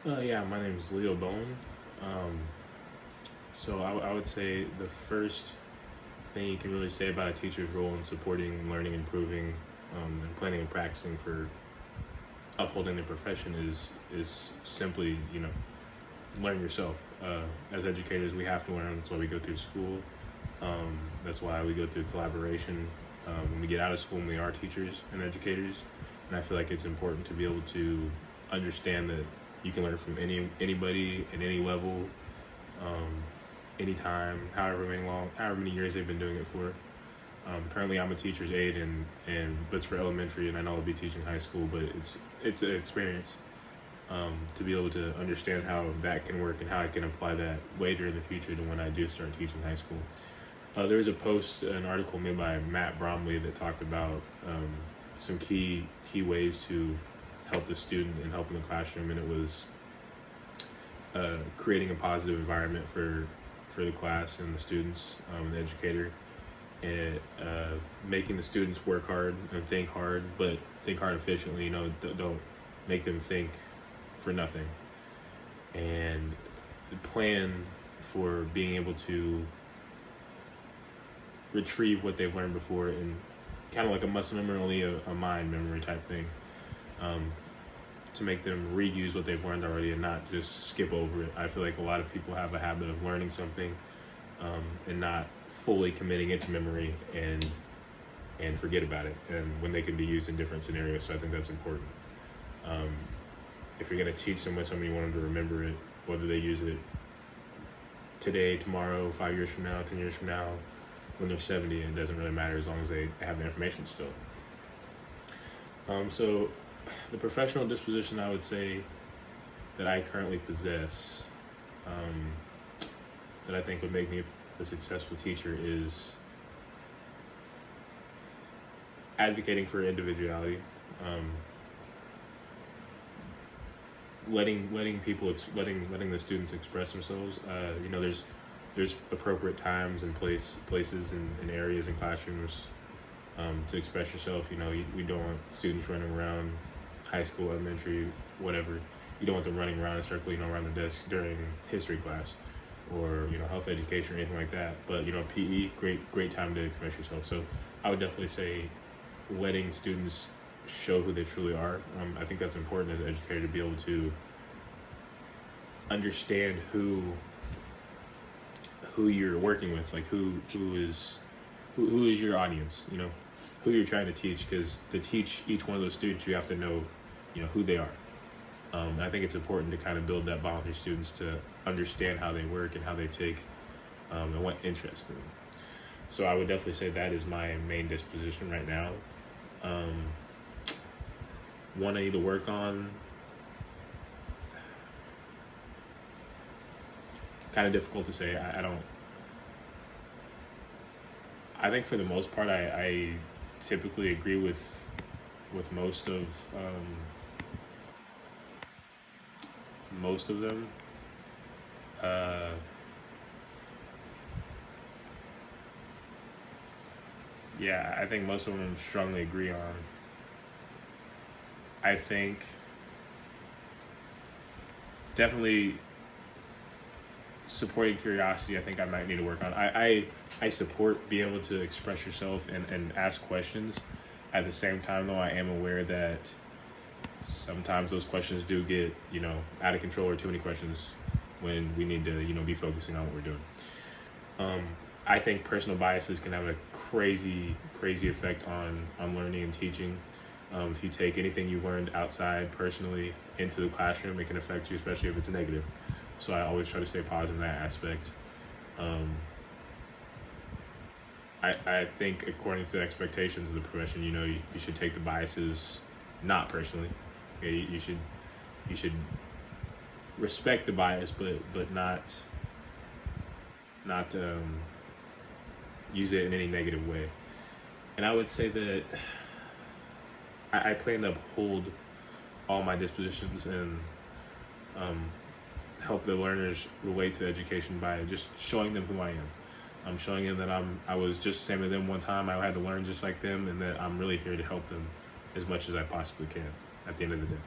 Yeah, my name is Leo Bone. Um, so I would say the first thing you can really say about a teacher's role in supporting learning, improving, and planning and practicing for upholding their profession is simply learn yourself. As educators, we have to learn. That's why we go through school. That's why we go through collaboration. When we get out of school, we are teachers and educators, and I feel like it's important to be able to understand that you can learn from anybody at any level, um, anytime, however many years they've been doing it for. Currently, I'm a teacher's aide, but it's for elementary, and I know I'll be teaching high school, but it's an experience to be able to understand how that can work and how I can apply that later in the future to when I do start teaching high school. There was an article made by Matt Bromley that talked about some key ways to help the student and help in the classroom, and it was creating a positive environment for the class and the students, the educator, and making the students work hard and think hard, but think hard efficiently. Don't make them think for nothing, and plan for being able to retrieve what they've learned before, and kind of like a muscle memory, only a mind memory type thing, to make them reuse what they've learned already and not just skip over it. I feel like a lot of people have a habit of learning something and not fully committing it to memory and forget about it, and when they can be used in different scenarios. So I think that's important. Um, if you're going to teach someone something, you want them to remember it, whether they use it today, tomorrow, 5 years from now, 10 years from now, when they're 70, it doesn't really matter as long as they have the information still. So the professional disposition I would say that I currently possess, that I think would make me a successful teacher, is advocating for individuality, letting people letting the students express themselves. There's appropriate times and places and areas in classrooms to express yourself. We don't want students running around high school, elementary, whatever. You don't want them running around in a circle, around the desk during history class or health education or anything like that. But PE, great time to express yourself. So I would definitely say letting students show who they truly are. I think that's important as an educator, to be able to understand who you're working with, like who is your audience, who you're trying to teach, because to teach each one of those students, you have to know who they are. I think it's important to kind of build that bond with your students, to understand how they work and how they take and what interests them. So I would definitely say that is my main disposition right now. One I need to work on, kind of difficult to say. I think for the most part, I typically agree with most of them. Yeah, I think most of them strongly agree on. I think definitely supporting curiosity, I think I might need to work on. I support being able to express yourself and ask questions. At the same time, though, I am aware that sometimes those questions do get out of control, or too many questions, when we need to be focusing on what we're doing. I think personal biases can have a crazy effect on learning and teaching. If you take anything you learned outside personally into the classroom, it can affect you, especially if it's negative. So I always try to stay positive in that aspect. I think according to the expectations of the profession, you should take the biases not personally. Okay? You should respect the bias, but not use it in any negative way. And I would say that I plan to uphold all my dispositions and help the learners relate to education by just showing them who I am. I'm showing them that I was just the same as them one time. I had to learn just like them, and that I'm really here to help them as much as I possibly can at the end of the day.